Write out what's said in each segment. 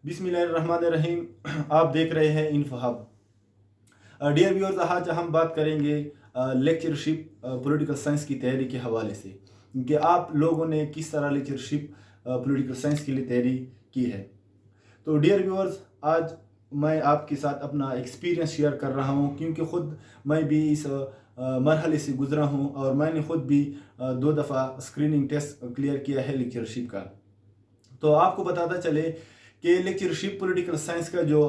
बिस्मिल्लाहिर्रहमानिर्रहीम। आप देख रहे हैं इन्फो हब। डियर व्यूअर्स, आज हम बात करेंगे लेक्चरशिप पॉलिटिकल साइंस की तैयारी के हवाले से कि आप लोगों ने किस तरह लेक्चरशिप पॉलिटिकल साइंस के लिए तैयारी की है। तो डियर व्यूअर्स, आज मैं आपके साथ अपना एक्सपीरियंस शेयर कर रहा हूं, क्योंकि ख़ुद मैं भी इस मरहले से गुज़रा हूं और मैंने ख़ुद भी 2 दफ़ा स्क्रीनिंग टेस्ट क्लियर किया है लेक्चरशिप का। तो आपको बताता चले कि लेक्चरशिप पॉलिटिकल साइंस का जो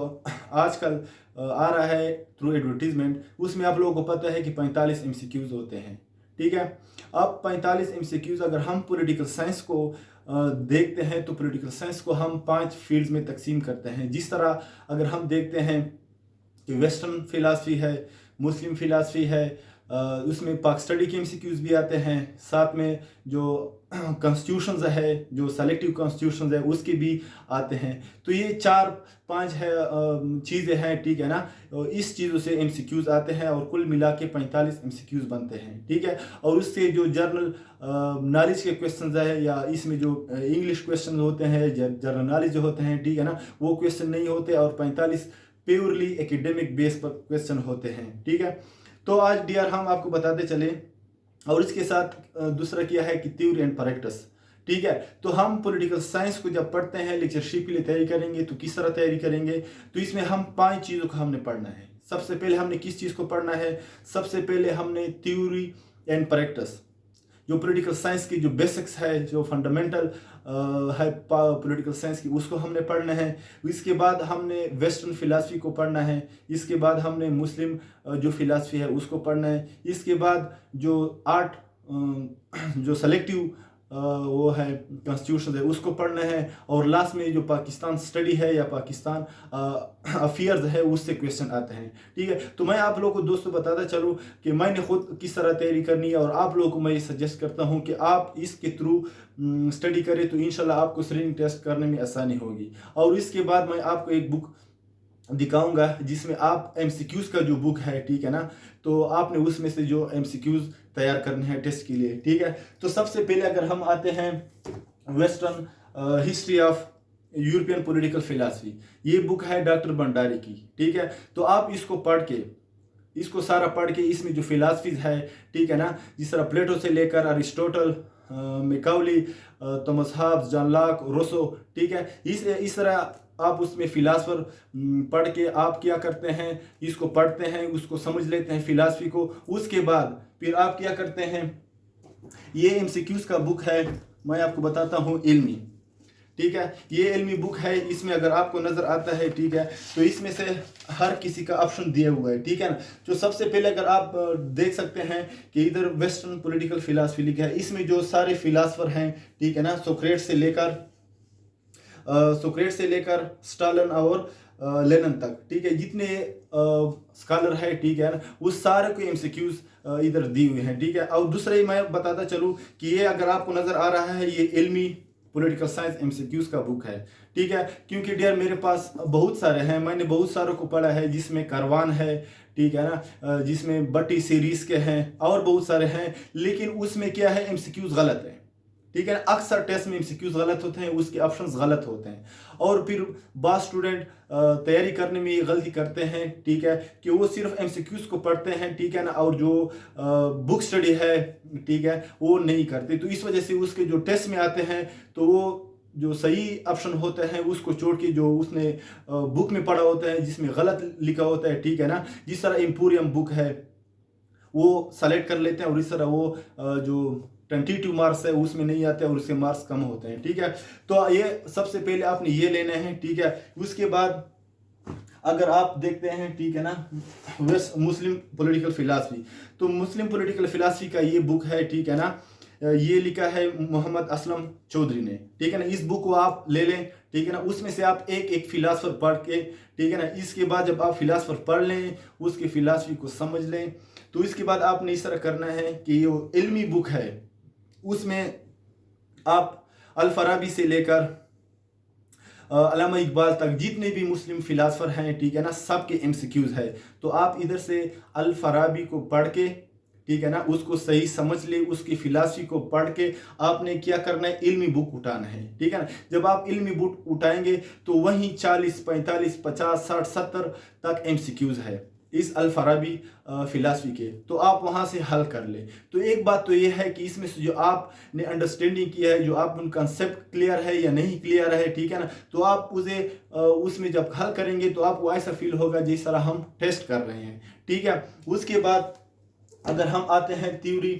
आजकल आ रहा है थ्रू एडवर्टीजमेंट, उसमें आप लोगों को पता है कि 45 MCQs होते हैं। ठीक है, अब 45 MCQs अगर हम पॉलिटिकल साइंस को देखते हैं तो पॉलिटिकल साइंस को हम 5 फील्ड्स में तकसीम करते हैं। जिस तरह अगर हम देखते हैं कि वेस्टर्न फिलासफी है, मुस्लिम फिलासफी है, उसमें पाक स्टडी के MCQs भी आते हैं, साथ में जो कॉन्स्टिट्यूशंस है, जो सेलेक्टिव कॉन्स्टिट्यूशंस है, उसके भी आते हैं। तो ये 4-5 है चीज़ें हैं, ठीक है ना। इस चीज़ों से MCQs आते हैं और कुल मिला के 45 MCQs बनते हैं। ठीक है, और उससे जो जर्नल नॉलेज के क्वेश्चन है या इसमें जो इंग्लिश क्वेश्चन होते हैं, जनरल नॉलेज जो होते हैं, ठीक है ना, वो क्वेश्चन नहीं होते और 45 प्योरली एकेडमिक बेस पर क्वेश्चन होते हैं। ठीक है, तो आज डियर हम आपको बताते चले और इसके साथ दूसरा किया है कि थ्योरी एंड प्रैक्टिस। ठीक है, तो हम पॉलिटिकल साइंस को जब पढ़ते हैं, लेक्चरशिप के लिए तैयारी करेंगे तो किस तरह तैयारी करेंगे। तो इसमें हम 5 चीज़ों को हमने पढ़ना है। सबसे पहले हमने किस चीज़ को पढ़ना है? सबसे पहले हमने थ्योरी एंड प्रैक्टिस, जो पॉलिटिकल साइंस की जो बेसिक्स है, जो फंडामेंटल है पॉलिटिकल साइंस की, उसको हमने पढ़ना है। इसके बाद हमने वेस्टर्न फिलासफी को पढ़ना है। इसके बाद हमने मुस्लिम जो फिलासफी है उसको पढ़ना है। इसके बाद जो आर्ट जो सेलेक्टिव वो है कॉन्स्टिट्यूशन है उसको पढ़ना है। और लास्ट में जो पाकिस्तान स्टडी है या पाकिस्तान अफेयर्स है उससे क्वेश्चन आते हैं। ठीक है, तो मैं आप लोगों को दोस्तों बताता चलूँ कि मैंने खुद किस तरह तैयारी करनी है और आप लोगों को मैं ये सजेस्ट करता हूँ कि आप इसके थ्रू स्टडी करें तो इंशाल्लाह आपको स्क्रीनिंग टेस्ट करने में आसानी होगी। और इसके बाद मैं आपको एक बुक दिखाऊंगा जिसमें आप MCQs का जो बुक है, ठीक है ना, तो आपने उसमें से जो MCQs तैयार करने हैं टेस्ट के लिए। ठीक है, तो सबसे पहले अगर हम आते हैं western history of European political philosophy, ये बुक है डॉक्टर भंडारी की। ठीक है, तो आप इसको पढ़ के, इसको सारा पढ़ के इसमें जो फिलासफीज है, ठीक है ना, जिस तरह प्लेटो से लेकर Aristotle, Macaulay, Thomas Hobbes, John Locke, Rousseau, ठीक है, इस तरह आप उसमें फिलासफर पढ़ के आप क्या करते हैं, इसको पढ़ते हैं, उसको समझ लेते हैं फिलासफी को। उसके बाद फिर आप क्या करते हैं, ये MCQs का बुक है, मैं आपको बताता हूँ, इल्मी। ठीक है, ये इल्मी बुक है। इसमें अगर आपको नजर आता है, ठीक है, तो इसमें से हर किसी का ऑप्शन दिया हुआ है। ठीक है ना, जो सबसे पहले अगर आप देख सकते हैं कि इधर वेस्टर्न पॉलिटिकल फिलासफी लिखा है, इसमें जो सारे फिलासफर हैं, ठीक है ना, सोक्रेट से लेकर स्टालिन और लेनिन तक, ठीक है, जितने स्कॉलर है, ठीक है ना, उस सारे को MCQs इधर दी हुए हैं। ठीक है, और दूसरा ही मैं बताता चलूँ कि ये अगर आपको नजर आ रहा है, ये इल्मी पॉलिटिकल साइंस MCQs का बुक है। ठीक है, क्योंकि डियर मेरे पास बहुत सारे हैं, मैंने बहुत सारों को पढ़ा है, जिसमें कारवान है, ठीक है ना, जिसमें बटी सीरीज के हैं और बहुत सारे हैं, लेकिन उसमें क्या है, MCQs गलत है। ठीक है, अक्सर टेस्ट में MCQs गलत होते हैं, उसके ऑप्शंस गलत होते हैं और फिर बाद स्टूडेंट तैयारी करने में ये गलती करते हैं, ठीक है, कि वो सिर्फ MCQs को पढ़ते हैं, ठीक है ना, और जो बुक स्टडी है, ठीक है, वो नहीं करते। तो इस वजह से उसके जो टेस्ट में आते हैं तो वो जो सही ऑप्शन होता है उसको छोड़ के जो उसने बुक में पढ़ा होता है जिसमें गलत लिखा होता है, ठीक है ना, जिस तरह एम्पोरियम बुक है वो सेलेक्ट कर लेते हैं और इस तरह वो जो 22 मार्क्स है उसमें नहीं आते और उसके मार्क्स कम होते हैं। ठीक है, तो ये सबसे पहले आपने ये लेना है। ठीक है, उसके बाद अगर आप देखते हैं, ठीक है ना, मुस्लिम पॉलिटिकल फिलासफी, तो मुस्लिम पॉलिटिकल फिलासफी का ये बुक है, ठीक है ना, ये लिखा है मोहम्मद असलम चौधरी ने। ठीक है ना, इस बुक को आप ले लें, ठीक है ना, उसमें से आप एक एक फिलासफर पढ़ के, ठीक है ना, इसके बाद जब आप फिलासफर पढ़ लें, उसकी फिलासफी को समझ लें, तो इसके बाद आपने इस तरह करना है कि ये इल्मी बुक है, उसमें आप अल फराबी से लेकर अल्लामा इकबाल तक जितने भी मुस्लिम फिलासफर हैं, ठीक है ना, सबके MCQs है। तो आप इधर से अल फराबी को पढ़ के, ठीक है ना, उसको सही समझ ले, उसकी फिलॉसफी को पढ़ के आपने क्या करना है, इल्मी बुक उठाना है, ठीक है ना। जब आप इल्मी बुक उठाएंगे तो वहीं 40, 45, 50, 60, 70 तक एमसीक्यूज है इस अल फराबी फिलासफी के, तो आप वहाँ से हल कर ले। तो एक बात तो ये है कि इसमें से जो आपने अंडरस्टैंडिंग किया है, जो आप कंसेप्ट क्लियर है या नहीं क्लियर है, ठीक है ना, तो आप उसे उसमें जब हल करेंगे तो आपको ऐसा फील होगा जिस तरह हम टेस्ट कर रहे हैं, ठीक है। उसके बाद अगर हम आते हैं theory,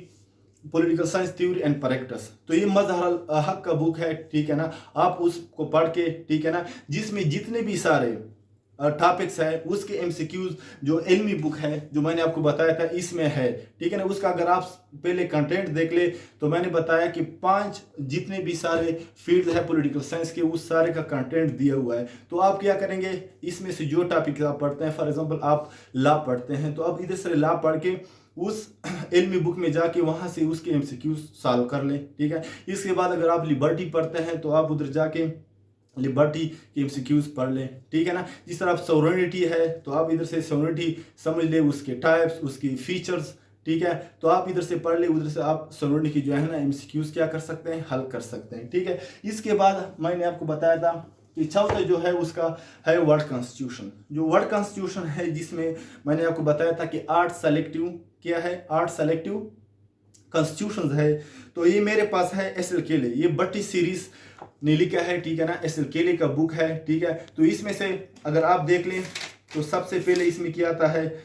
political science theory and practice, तो ये मजहर हक का बुक है, ठीक है ना। आप उसको पढ़ के, ठीक है ना, जिसमें जितने भी सारे टॉपिक्स है उसके एमसीक्यूज जो इल्मी बुक है जो मैंने आपको बताया था इसमें है, ठीक है ना। उसका अगर आप पहले कंटेंट देख ले तो मैंने बताया कि 5 जितने भी सारे फील्ड है पॉलिटिकल साइंस के उस सारे का कंटेंट दिया हुआ है। तो आप क्या करेंगे, इसमें से जो टॉपिक आप पढ़ते हैं, फॉर एग्जांपल आप लॉ पढ़ते हैं, तो आप इधर से लॉ पढ़ के उस इल्मी बुक में जाके वहां से उसके एमसीक्यूज सॉल्व कर लें, ठीक है। इसके बाद अगर आप लिबर्टी पढ़ते हैं तो आप उधर जाके लिबर्टी के एमसीक्यूज पढ़ लें, ठीक है ना। जिस तरह आप सोवरेनिटी है तो आप इधर से सोवरेनिटी समझ ले, उसके टाइप्स, उसकी फीचर्स, ठीक है। तो आप इधर से पढ़ ले, उधर से आप सोवरेनिटी की जो है ना एमसीक्यूज क्या कर सकते हैं, हल कर सकते हैं, ठीक है। इसके बाद मैंने आपको बताया था कि चौथा जो है उसका है वर्ड कॉन्स्टिट्यूशन। जो वर्ड कॉन्स्टिट्यूशन है जिसमें मैंने आपको बताया था कि 8 सेलेक्टिव क्या है, 8 सेलेक्टिव कॉन्स्टिट्यूशन है। तो ये मेरे पास है एस एल केले, ये बट्टी सीरीज ने लिखा है, ठीक है ना, एस एल केले का बुक है, ठीक है। तो इसमें से अगर आप देख लें तो सबसे पहले इसमें क्या आता है,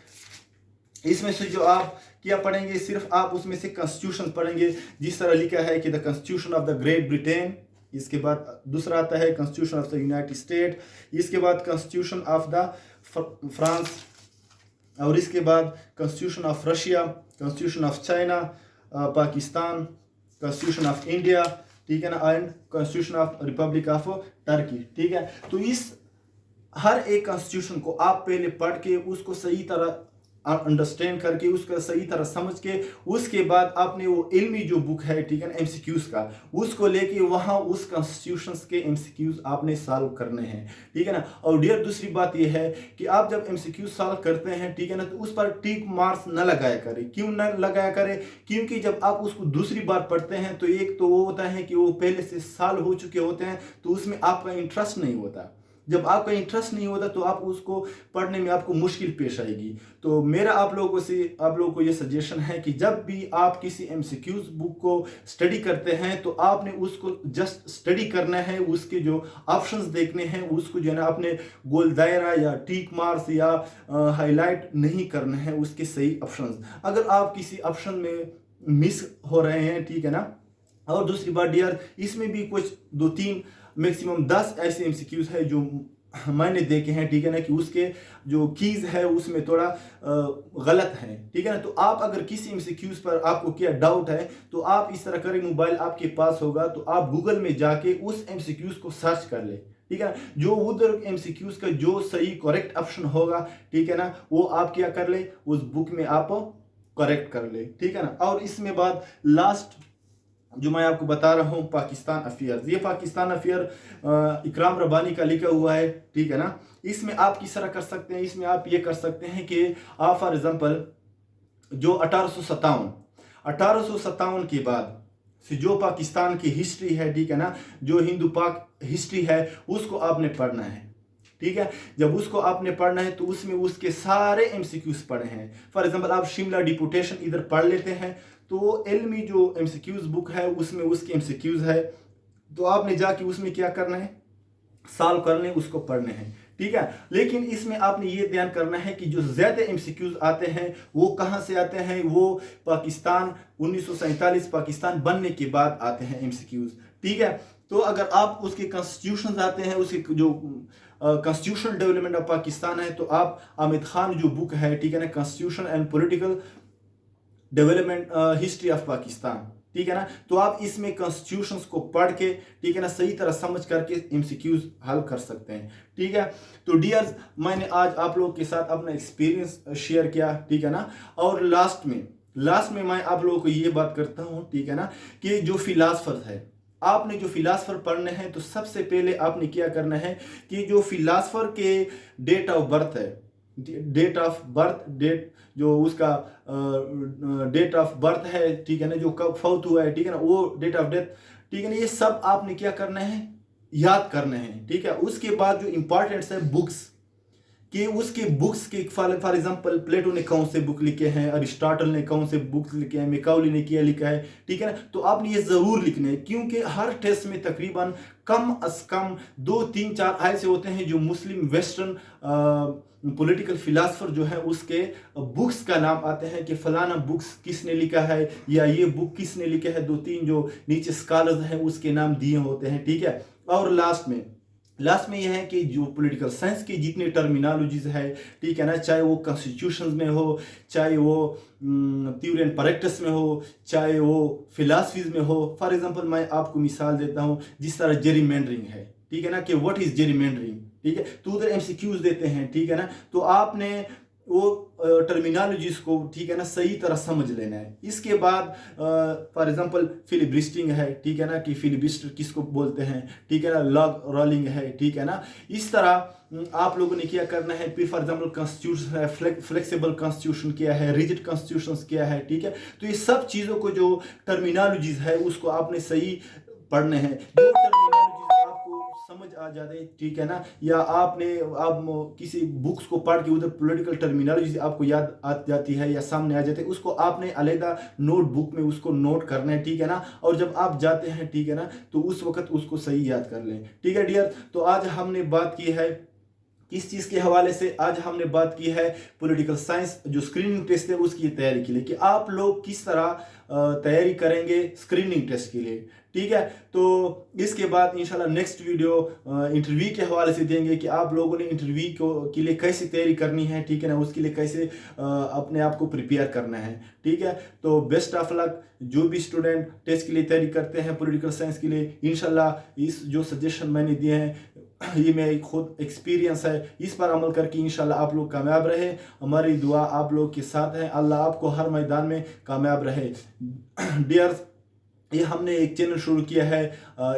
इसमें से जो आप क्या पढ़ेंगे, सिर्फ आप उसमें से कॉन्स्टिट्यूशन पढ़ेंगे जिस तरह लिखा है कि the constitution of the great Britain, इसके बाद दूसरा आता है constitution of the United state, इसके बाद कॉन्स्टिट्यूशन ऑफ द फ्रांस, और इसके बाद constitution of Russia, constitution of China, Pakistan, constitution of India, ठीक है ना, and constitution of Republic of Turkey, ठीक है। तो इस हर एक कॉन्स्टिट्यूशन को आप पहले पढ़ के उसको सही तरह अंडरस्टैंड करके उसका सही तरह समझ के उसके बाद आपने वो इल्मी जो बुक है, ठीक है ना, एमसीक्यूज का, उसको लेके वहाँ उस कॉन्स्टिट्यूशंस के एमसीक्यूज आपने सॉल्व करने हैं, ठीक है ना। और डियर दूसरी बात ये है कि आप जब एमसीक्यूज सॉल्व करते हैं, ठीक है ना, तो उस पर टिक मार्क्स न लगाया करें। क्यों न लगाया करें, क्योंकि जब आप उसको दूसरी बार पढ़ते हैं तो एक तो वो होता है कि वो पहले से सॉल्व हो चुके होते हैं, तो उसमें आपका इंटरेस्ट नहीं होता। जब आपका इंटरेस्ट नहीं होता तो आप उसको पढ़ने में आपको मुश्किल पेश आएगी। तो मेरा आप लोगों को ये सजेशन है कि जब भी आप किसी एमसीक्यूज बुक को स्टडी करते हैं तो आपने उसको जस्ट स्टडी करना है, उसके जो ऑप्शंस देखने हैं, उसको जो है ना अपने गोल दायरा या टिक मार्क्स या हाईलाइट नहीं करना है उसके सही ऑप्शंस। अगर आप किसी ऑप्शन में मिस हो रहे हैं, ठीक है ना। और दूसरी बात डियर, इसमें भी कुछ 2-3 मैक्सिमम 10 ऐसे एमसीक्यूज है जो मैंने देखे हैं, ठीक है ना, कि उसके जो कीज है उसमें थोड़ा गलत है, ठीक है ना। तो आप अगर किसी एमसीक्यूज पर आपको क्या डाउट है तो आप इस तरह करें, मोबाइल आपके पास होगा तो आप गूगल में जाके उस एमसीक्यूज को सर्च कर ले, ठीक है ना। जो उधर एमसीक्यूज का जो सही करेक्ट ऑप्शन होगा, ठीक है ना, वो आप क्या कर ले, उस बुक में आप करेक्ट कर ले, ठीक है ना। और इसमें बाद लास्ट जो मैं आपको बता रहा हूँ पाकिस्तान अफेयर्स, ये पाकिस्तान अफेयर इकराम रब्बानी का लिखा हुआ है, ठीक है ना। इसमें आप किस तरह कर सकते हैं, इसमें आप ये कर सकते हैं कि आप फॉर एग्जांपल जो 1857 के बाद से जो पाकिस्तान की हिस्ट्री है, ठीक है ना, जो हिंदू पाक हिस्ट्री है उसको आपने पढ़ना है, ठीक है। जब उसको आपने पढ़ना है तो उसमें उसके सारे एमसीक्यूज पढ़े हैं। फॉर एग्जांपल आप शिमला डिपुटेशन इधर पढ़ लेते हैं तो इल्मी जो एमसीक्यूज बुक है उसमें उसके एमसीक्यूज है, तो आपने जाके उसमें क्या करना है, सॉल्व करने, उसको पढ़ने हैं, ठीक है। लेकिन इसमें आपने ये ध्यान करना है कि जो ज्यादा एमसीक्यूज आते हैं वो कहाँ से आते हैं, वो पाकिस्तान 1947 पाकिस्तान बनने के बाद आते हैं एमसीक्यूज, ठीक है। तो अगर आप उसके कॉन्स्टिट्यूशन आते हैं, उसके जो कॉन्स्टिट्यूशनल डेवलपमेंट ऑफ पाकिस्तान है, तो आप आमिर खान जो बुक है, ठीक है ना, constitution and political development history of Pakistan, ठीक है ना, तो आप इसमें कॉन्स्टिट्यूशंस को पढ़ के, ठीक है ना, सही तरह समझ करके एमसीक्यूज हल कर सकते हैं, ठीक है। तो डियर्स, मैंने आज आप लोगों के साथ अपना एक्सपीरियंस शेयर किया, ठीक है ना। और लास्ट में मैं आप लोगों को ये बात करता हूँ, ठीक है ना, कि जो फिलासफर है, आपने जो फिलासफर पढ़ने हैं तो सबसे पहले आपने क्या करना है कि जो फिलासफर के डेट ऑफ बर्थ है डेट ऑफ बर्थ, डेट जो उसका डेट ऑफ बर्थ है, ठीक है ना, जो कब फौत हुआ है, ठीक है ना, वो डेट ऑफ डेथ, ठीक है ना, ये सब आपने क्या करना है, याद करने हैं, ठीक है। उसके बाद जो इंपॉर्टेंट्स है बुक्स कि उसके बुक्स के फॉर एग्जांपल प्लेटो ने कौन से बुक लिखे हैं, अरिस्टोटल ने कौन से बुक्स लिखे हैं, मैकाउली ने क्या लिखा है, ठीक है ना। तो आपने ये जरूर लिखने हैं, क्योंकि हर टेस्ट में तकरीबन कम अज कम 2 3 4 ऐसे होते हैं जो मुस्लिम वेस्टर्न पॉलिटिकल फिलासफर जो है उसके बुक्स का नाम आते हैं कि फलाना बुक्स किसने लिखा है या ये बुक किसने लिखा है, 2 3 जो नीचे स्कॉलर्स हैं उसके नाम दिए होते हैं, ठीक है। और लास्ट में यह है कि जो पॉलिटिकल साइंस की जितने टर्मिनोलॉजीज है, ठीक है ना, चाहे वो कॉन्स्टिट्यूशंस में हो, चाहे वो थ्योरी एंड प्रैक्टिस में हो, चाहे वो फिलासफीज में हो। फॉर एग्जांपल मैं आपको मिसाल देता हूँ, जिस तरह जेरीमेंडरिंग है, ठीक है ना, कि व्हाट इज जेरीमेंडरिंग, ठीक है, तो उधर एमसीक्यूज देते हैं, ठीक है ना, तो आपने वो टर्मिनोलॉजीज को, ठीक है ना, सही तरह समझ लेना है। इसके बाद फॉर एग्जांपल फिलिब्रिस्टिंग है, ठीक है ना, कि फिलिब्रिस्टर किसको बोलते हैं, ठीक है ना, लॉग रोलिंग है, ठीक है ना। इस तरह आप लोगों ने क्या करना है, फिर फॉर एग्जांपल कॉन्स्टिट्यूशन है, फ्लेक्सिबल कॉन्स्टिट्यूशन क्या है, रिजिड कॉन्स्टिट्यूशन क्या है, ठीक है। तो ये सब चीज़ों को जो टर्मिनोलॉजीज है उसको आपने सही पढ़ने हैं। जो टर्मिनोलॉजीज आपको समझ आ जाते, ठीक है ना, या आप किसी बुक्स को पढ़ के उधर पॉलिटिकल टर्मिनोलॉजी आपको याद आ जाती है या सामने आ जाते हैं, उसको आपने अलग नोटबुक में उसको नोट करना है, ठीक है ना। और जब आप जाते हैं, ठीक है ना, तो उस वक्त उसको सही याद कर लें, ठीक है डियर। तो आज हमने बात की है किस चीज़ के हवाले से, आज हमने बात की है पॉलिटिकल साइंस जो स्क्रीनिंग टेस्ट है उसकी तैयारी के लिए, कि आप लोग किस तरह तैयारी करेंगे स्क्रीनिंग टेस्ट के लिए, ठीक है। तो इसके बाद इंशाल्लाह नेक्स्ट वीडियो इंटरव्यू के हवाले से देंगे कि आप लोगों ने इंटरव्यू के लिए कैसे तैयारी करनी है, ठीक है ना, उसके लिए कैसे अपने आप को प्रिपेयर करना है, ठीक है। तो बेस्ट ऑफ लक जो भी स्टूडेंट टेस्ट के लिए तैयारी करते हैं पॉलिटिकल साइंस के लिए। इंशाल्लाह इस जो सजेशन मैंने दिए हैं ये मेरा खुद एक्सपीरियंस है, इस पर अमल करके इंशाल्लाह आप लोग कामयाब रहे। हमारी दुआ आप लोग के साथ है, अल्लाह आपको हर मैदान में कामयाब रहे। डियर्स, ये हमने एक चैनल शुरू किया है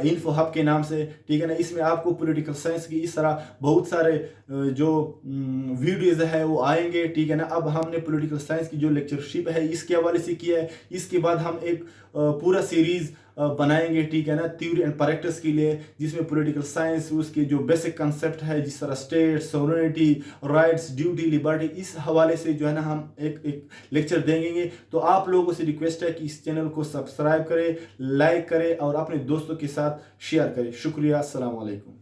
इन्फो हब के नाम से, ठीक है ना। इसमें आपको पॉलिटिकल साइंस की इस तरह बहुत सारे जो वीडियोज़ है वो आएंगे, ठीक है ना। अब हमने पॉलिटिकल साइंस की जो लेक्चरशिप है इसके हवाले से किया है। इसके बाद हम एक पूरा सीरीज़ बनाएंगे, ठीक है ना, थ्योरी एंड प्रैक्टिस के लिए, जिसमें पॉलिटिकल साइंस उसके जो बेसिक कंसेप्ट है, जिस तरह state sovereignty, rights, duty, liberty, इस हवाले से जो है ना हम एक लेक्चर देंगे। तो आप लोगों से रिक्वेस्ट है कि इस चैनल को सब्सक्राइब करें, लाइक करें और अपने दोस्तों के साथ शेयर करें। शुक्रिया, अस्सलाम वालेकुम।